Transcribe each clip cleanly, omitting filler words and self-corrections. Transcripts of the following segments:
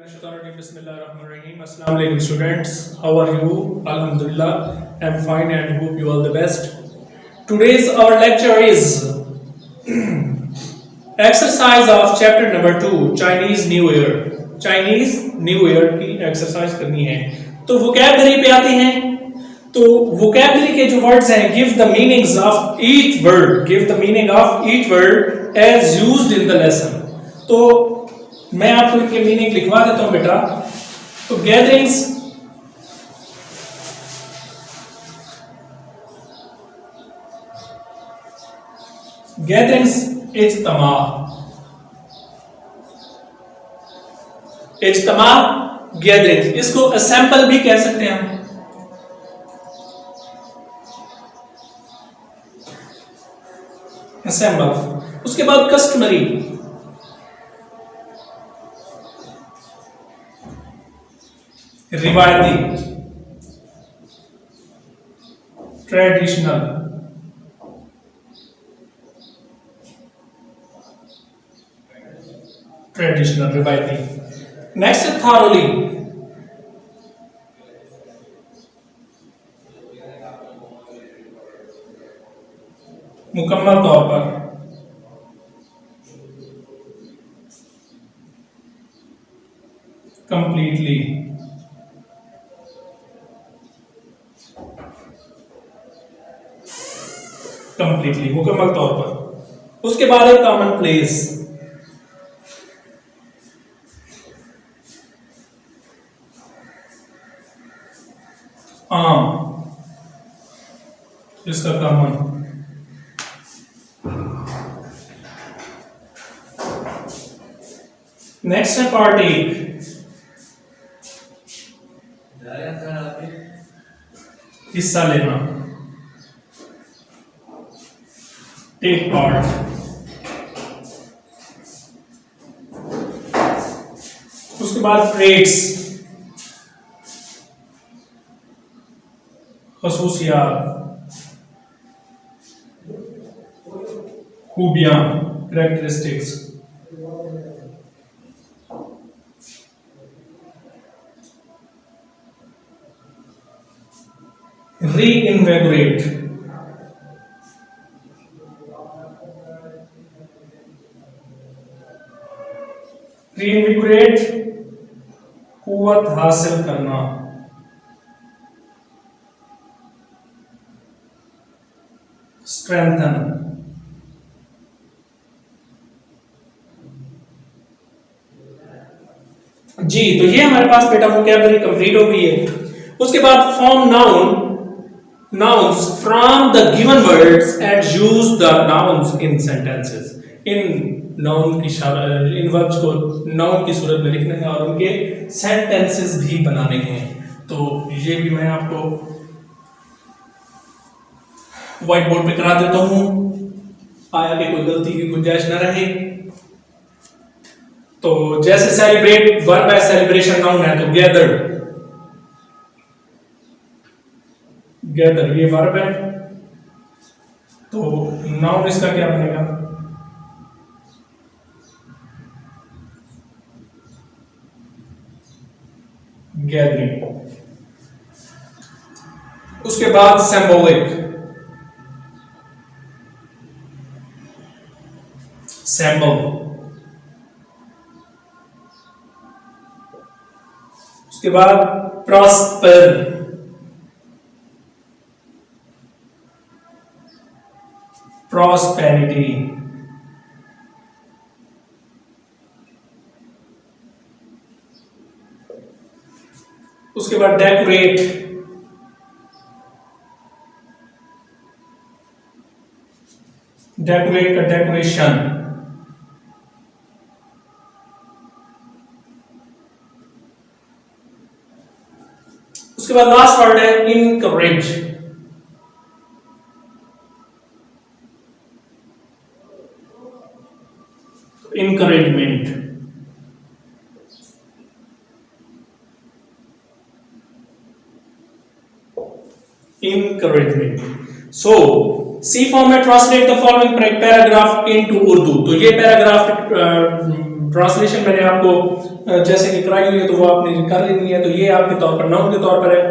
Assalamu alaikum students, how are you? Alhamdulillah, I'm fine and hope you all the best. Today's our lecture is exercise of chapter number 2 Chinese New Year. Chinese New Year की exercise करनी है तो vocabulary पे आते हैं तो vocabulary के जो वर्ड्स हैं give the meanings of each word give the meaning of each word as used in the lesson तो मैं आपको इनके मीनिंग लिखवा देता हूं बेटा तो गैदरिंग्स इज्तिमा गैदरिंग्स इसको असेंबल भी कह सकते हैं हम असेंबल उसके बाद कस्टमरी रिवायती ट्रेडिशनल रिवायती नेक्स्ट है थॉरली मुकम्मल तौर पर कंप्लीटली मुकम्मल तौर पर उसके बाद है कॉमन प्लेस आम इसका कॉमन नेक्स्ट है पार्टेक हिस्सा लेना टेक पार्ट उसके बाद ट्रेड्स खसूसियात खूबियां कैरेक्टरिस्टिक्स रीइन्वेगोरेट कुव्वत हासिल करना स्ट्रेंथन जी तो ये हमारे पास बेटा वोकैबुलरी कंप्लीट हो गई है उसके बाद form nouns from the given words and use the nouns in sentences in noun की इन वर्ब्स को नाउन की सूरत में लिखना है और उनके सेंटेंसेस भी बनाने हैं तो ये भी मैं आपको व्हाइट बोर्ड पे करा देता हूं आया कि कोई गलती की गुंजाइश न रहे तो जैसे सेलिब्रेट वर्ब है सेलिब्रेशन नाउन है तो गैदर ये वर्ब है तो नाउन इसका क्या बनेगा गैदरिंग उसके बाद सिंबॉलिक सैम्बल उसके बाद प्रॉस्पेरिटी उसके बाद डेकोरेट का डेकोरेशन उसके बाद लास्ट वर्ड है encourage encouragement so C format translate the following paragraph into Urdu तो ये पैराग्राफ ट्रांसलेशन मैंने आपको जैसे कि कराई हुई है तो वो आपने कर लेनी है, तो ये आपके तौर पर नाउन के तौर पर है।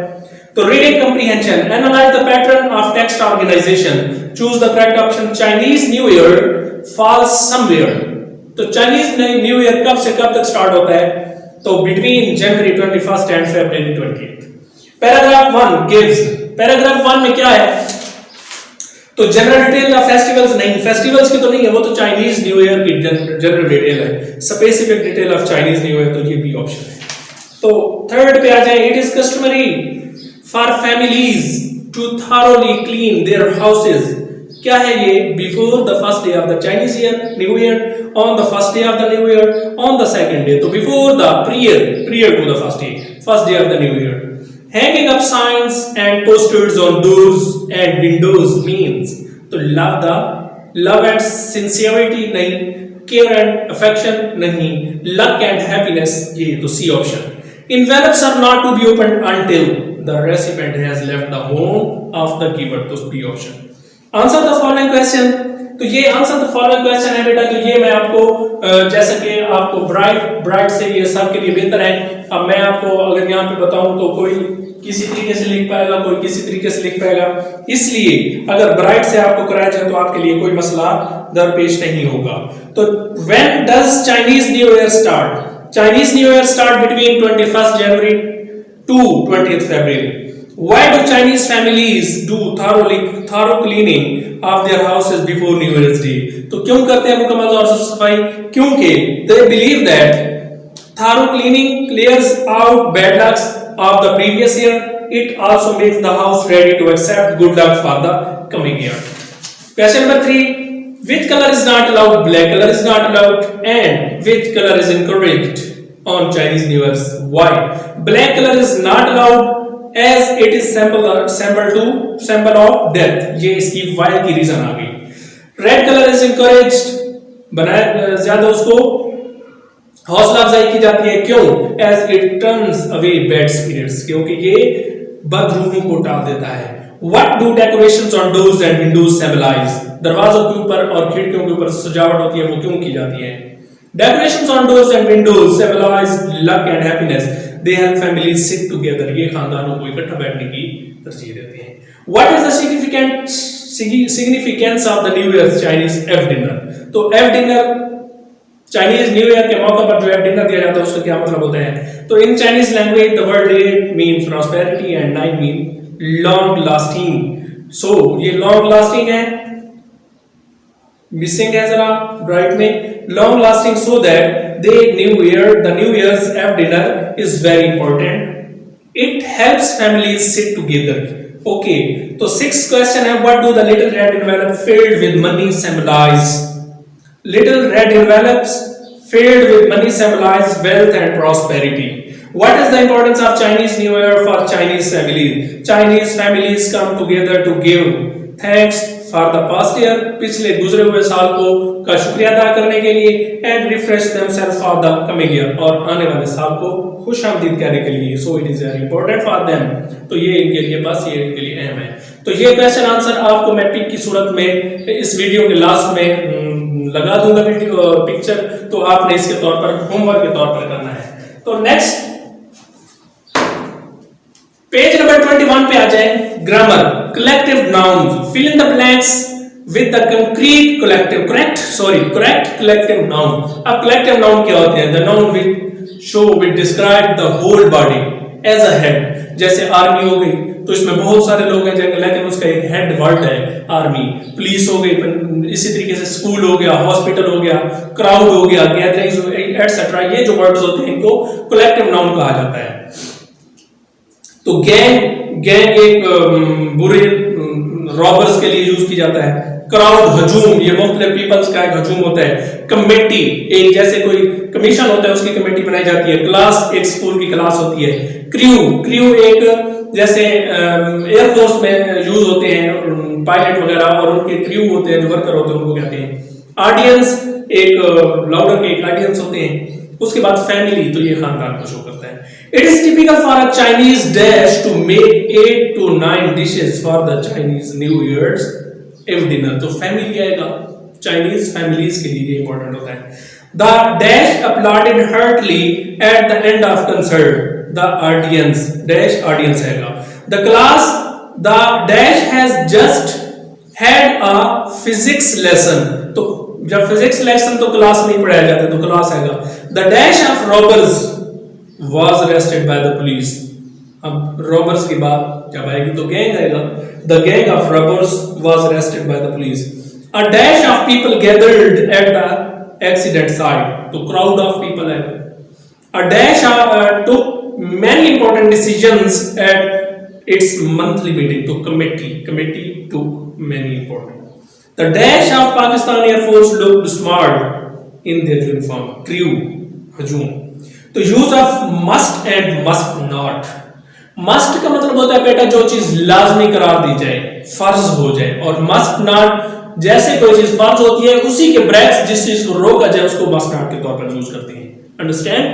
तो reading comprehension, analyse the pattern of text organisation, choose the correct option. Chinese New Year falls somewhere, तो चाइनीज न्यू ईयर कब से कब तक स्टार्ट होता है? तो between January 21 and February 20। Paragraph 1 gives, paragraph 1 में क्या है? तो जनरल डिटेल ऑफ फेस्टिवल्स नहीं, फेस्टिवल्स की तो नहीं है, वो तो चाइनीज न्यू ईयर की जनरल डिटेल है। Specific detail of Chinese New year, तो ये भी ऑप्शन है। तो थर्ड पे आ जाए, it is customary for families to thoroughly clean their houses, क्या है ये? Before the first day of the Chinese year new year, on the first day of the new year, on the second day, तो before the prior to the first day of the new year. Hanging up signs and posters on doors and windows means, तो love and sincerity नहीं, care and affection नहीं, luck and happiness, ये तो C option. Envelopes are not to be opened until the recipient has left the home of the giver, तो B option. Answer the following question, तो ये answer the following question है बेटा, तो ये मैं आपको जैसे कि आपको ब्राइट से ये सब के लिए बेहतर है। अब मैं आपको अगर यहाँ पे बताऊं तो कोई किसी तरीके से लिख पाएगा, कोई किसी तरीके से लिख पाएगा, इसलिए अगर ब्राइट से आपको कराया जाए तो आपके लिए कोई मसला दरपेश नहीं होगा। तो when does Chinese New Year start? Chinese New Year start between 21 January to 20th February. Why do Chinese families do thorough cleaning of their houses before New Year's Day? तो क्यों करते हैं मुकम्मल तौर से सफाई? क्योंकि they believe that thorough cleaning clears out bad lucks of the previous year. It also makes the house ready to accept good luck for the coming year. Question number 3. Which color is not allowed? Black color is not allowed. And which color is encouraged on Chinese New Year's? Why? Black color is not allowed as it is symbol of death. ये इसकी why की reason आ गई। Red colour is encouraged, बनाया ज्यादा उसको हौसला अफजाई की जाती है, क्यों? as it turns away bad spirits, क्योंकि ये बदरूहों को टाल देता है। what do decorations on doors and windows symbolize? दरवाजों के ऊपर और खिड़कियों के ऊपर सजावट होती है, वो क्यों की जाती है? decorations on doors and windows symbolize luck and happiness. They help families sit together. ये खानदानों को इकट्ठा बैठने की तरजीह देते हैं। What is the significance of the New Year's Chinese F dinner? तो F dinner Chinese New year के मौके पर जो F dinner दिया जाता है उसका क्या मतलब होता है? तो in Chinese language the word 8 means prosperity and 9 mean long lasting. So ये long lasting है, मिसिंग है जरा ब्राइट में, long lasting, so that the New Year's F dinner is very important. It helps families sit together. Okay, तो 6th question है, what do the little red envelope filled with money symbolize? Little red envelopes filled with money symbolize wealth and prosperity. What is the importance of Chinese New Year for Chinese families? Chinese families come together to give thanks for the past year, पिछले गुजरे हुए साल को का शुक्रिया अदा करने के लिए, and refresh themselves for the coming year, और आने वाले साल को खुशामदीद कहने के लिए। So it is very important for them. तो ये इनके लिए बस ये इनके लिए अहम है। तो ये क्वेश्चन आंसर आपको मैं पिक की सूरत में इस वीडियो के लास्ट में लगा दूंगा वीडियो पिक्चर, तो आपने इसके तौर पर होमवर्क के तौर पर करना है। तो नेक्स्ट पेज नंबर 21 पे आ जाए, grammar, collective noun, fill in the blanks with the concrete collective, correct collective noun. अब कलेक्टिव नाउन क्या होते हैं? The noun which show which describe the whole body as a head. जैसे army हो गई तो इसमें बहुत सारे लोग हैं लेकिन उसका एक हेड वर्ड है आर्मी। पुलिस हो गई, इसी तरीके से स्कूल हो गया, हॉस्पिटल हो गया, क्राउड हो गया, गैदरिंग्स एटसेट्रा, ये जो वर्ड्स होते हैं इनको कलेक्टिव नाउन कहा जाता है। तो गैंग एक बुरे रॉबर्स के लिए यूज की जाता है। क्राउड, हजूम, ये मुख्तलिफ पीपल्स का एक हजूम होता है। कमेटी, एक जैसे कोई कमीशन होता है उसकी कमेटी बनाई जाती है। क्लास, एक स्कूल की क्लास होती है। क्रू एक जैसे एयरफोर्स में यूज होते हैं पायलट वगैरह, और उनके क्रू होते हैं जो वर्कर होते हैं उनको कहते हैं। ऑडियंस, एक लाउडर के एक ऑडियंस होते हैं। उसके बाद फैमिली, तो ये खानदान को शो करता है। It is typical for a Chinese dish to make 8 to 9 dishes for the Chinese New Year's Eve dinner. तो फैमिली आएगा, चाइनीज फैमिलीज के लिए इंपॉर्टेंट होता है। The dash applauded heartily at the end of concert. The audience dash audience हैगा. The class the dash has just had a physics lesson. तो जब physics lesson तो क्लास नहीं पढ़ाया जाता तो क्लास आएगा. The dash of robbers was arrested by the police. अब robbers की बात जब आएगी तो गैंग आएगा. The gang of robbers was arrested by the police. A dash of people gathered at the accident site. तो crowd of people है. A dash took many important decisions at its monthly meeting. तो committee took many important. The dash of Pakistan Air Force looked smart in their uniform. Crew हजूम. तो use of must and must not. Must का मतलब होता है बेटा जो चीज लाजमी करार दी जाए, फर्ज हो जाए, और must not जैसे कोई चीज फर्ज होती है उसी के ब्रैकेट्स जिस चीज को रोका जाए उसको मस्ट नॉट के तौर पर यूज करते हैं. अंडरस्टैंड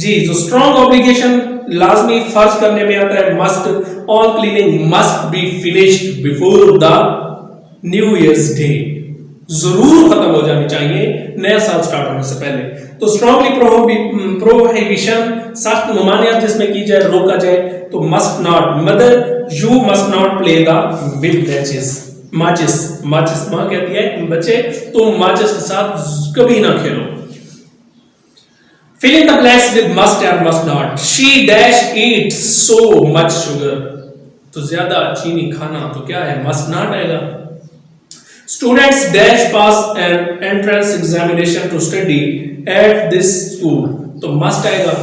जी. तो स्ट्रॉन्ग ऑब्लिगेशन लाजमी फर्ज करने में आता है must. All cleaning must be finished before the new years day. जरूर खत्म हो जानी चाहिए नया साल स्टार्ट होने से पहले. तो स्ट्रॉन्गली प्रोहिबिशन सख्त ममानियत जिसमें की जाए रोका जाए. तो must not. Mother you must not play the with matches. माचिस माँ कहती है बच्चे तुम माचिस के साथ कभी ना खेलो. fill in the blanks with must and must not. She dash eat so much sugar. तो ज्यादा चीनी खाना तो क्या है must not आएगा. Students dash pass an entrance examination to study at this school. तो must आएगा.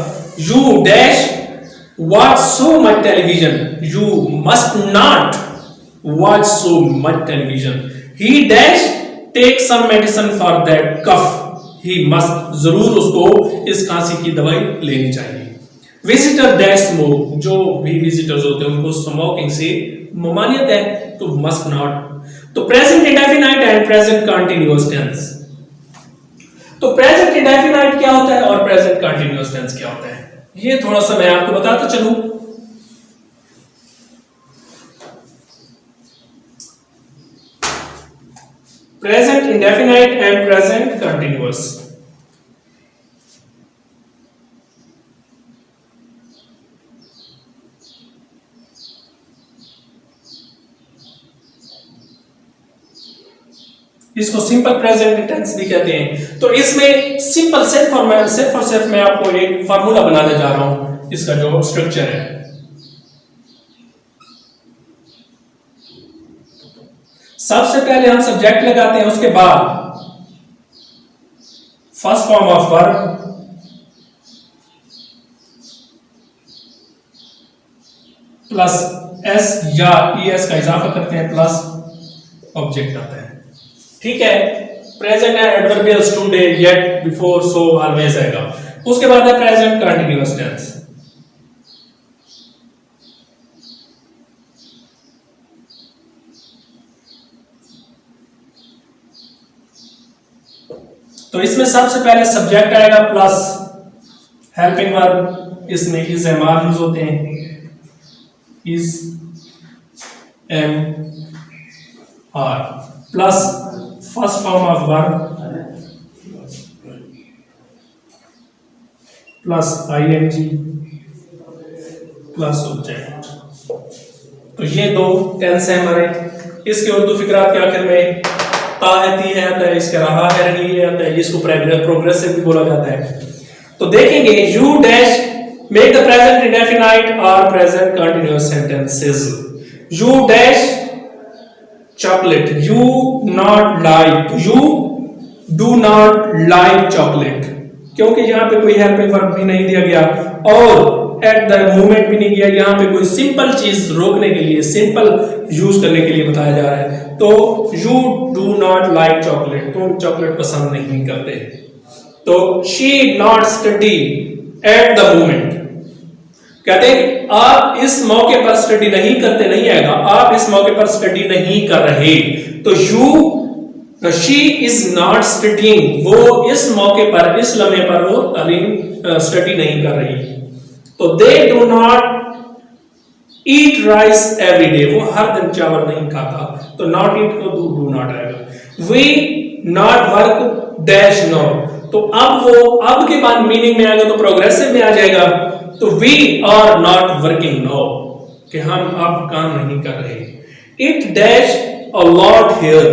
You dash watch so much television. You must not watch so much television. He dash take some medicine for that cough. He must जरूर उसको इस खांसी की दवाई लेनी चाहिए. Visitor dash smoke. जो भी विजिटर्स होते हैं उनको स्मोकिंग से ममानियत है तो must not. तो present indefinite and present continuous tense. तो present indefinite क्या होता है और present continuous tense क्या होता है ये थोड़ा सा मैं आपको बताता चलूं. Present indefinite and present continuous. इसको सिंपल प्रेजेंट टेंस भी कहते हैं. तो इसमें सिंपल सिर्फ मैं आपको एक फार्मूला बनाने जा रहा हूं. इसका जो स्ट्रक्चर है सबसे पहले हम सब्जेक्ट लगाते हैं. उसके बाद first form of verb plus S या ईएस का इजाफा करते हैं प्लस ऑब्जेक्ट आता है. ठीक है. प्रेजेंट है adverbials today yet before so always आएगा. उसके बाद है प्रेजेंट कंटीन्यूअस टेंस. तो इसमें सबसे पहले सब्जेक्ट आएगा प्लस हेल्पिंग वर्ब. इसमें इज एम आर यूज होते हैं. Is am are plus first form of verb plus ING plus object. तो ये दो टेंस है हमारे. इसके उर्दू फिक्रात के आखिर में ताहती है आता है, इसके रहा है रही है आता है. इसको प्रोग्रेसिव भी बोला जाता है. तो देखेंगे you dash make the present indefinite और present continuous sentences. You dash chocolate. You not like. You do not like chocolate. क्योंकि यहाँ पे कोई हेल्पिंग वर्ब भी नहीं दिया गया और एट द मोमेंट भी नहीं किया. यहाँ पे कोई सिंपल चीज रोकने के लिए सिंपल यूज करने के लिए बताया जा रहा है. तो you do not like chocolate. तुम चॉकलेट पसंद नहीं करते. तो she not study at the moment. कहते हैं आप इस मौके पर स्टडी नहीं करते नहीं आएगा. आप इस मौके पर स्टडी नहीं कर रहे. तो you she is not studying. वो इस मौके पर इस लम्हे पर वो तालीम स्टडी नहीं कर रही. तो they do not eat rice every day. वो हर दिन चावल नहीं खाता. तो नॉट ईट को डू नॉट आएगा. We not work dash no. तो अब के बाद मीनिंग में आएगा तो प्रोग्रेसिव में आ जाएगा। तो we are not working now, कि हम अब काम नहीं कर रहे। It dash a lot here,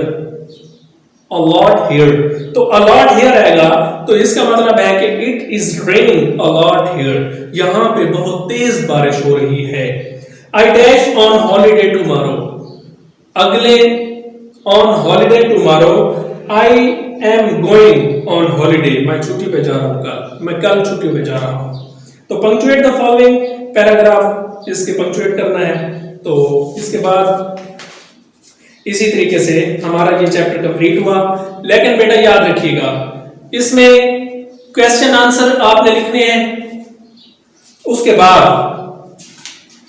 a lot here, तो अ लॉट हियर आएगा तो इसका मतलब है कि it is raining a lot here, यहां पे बहुत तेज बारिश हो रही है। I dash on holiday tomorrow, अगले on holiday tomorrow, I am going on holiday, मैं छुट्टी पे जा रहा हूं कल, मैं कल छुट्टी पे जा रहा हूं। तो पंक्चुएट द फॉलोइंग पैराग्राफ, इसके पंक्चुएट करना है। तो इसके बाद इसी तरीके से हमारा ये चैप्टर कंप्लीट हुआ। लेकिन बेटा याद रखिएगा, इसमें क्वेश्चन आंसर आपने लिखने हैं। उसके बाद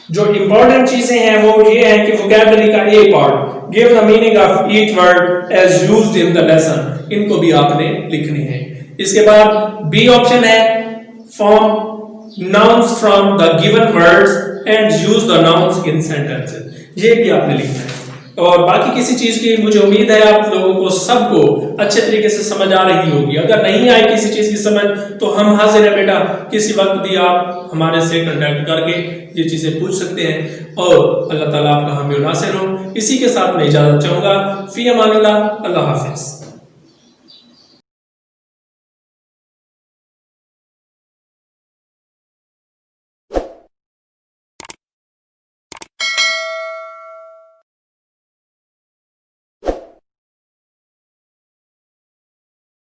जो इंपॉर्टेंट चीजें हैं वो ये है कि वोकैबुलरी का A part, give the meaning of each word as used in the lesson, इनको भी आपने लिखने हैं। इसके बाद बी ऑप्शन है, form nouns from the given words and use the nouns in sentences, ये भी आपने लिखना है। और बाकी किसी चीज की मुझे उम्मीद है आप लोगों को सबको अच्छे तरीके से समझ आ रही होगी। अगर नहीं आई किसी चीज की समझ तो हम हाजिर है बेटा, किसी वक्त भी आप हमारे से कांटेक्ट करके ये चीजें पूछ सकते हैं। और अल्लाह ताला आपका हामी नासिर हो। इसी के साथ मैं इजाजत चाहूंगा। फी अमानिल्लाह, अल्लाह हाफिज।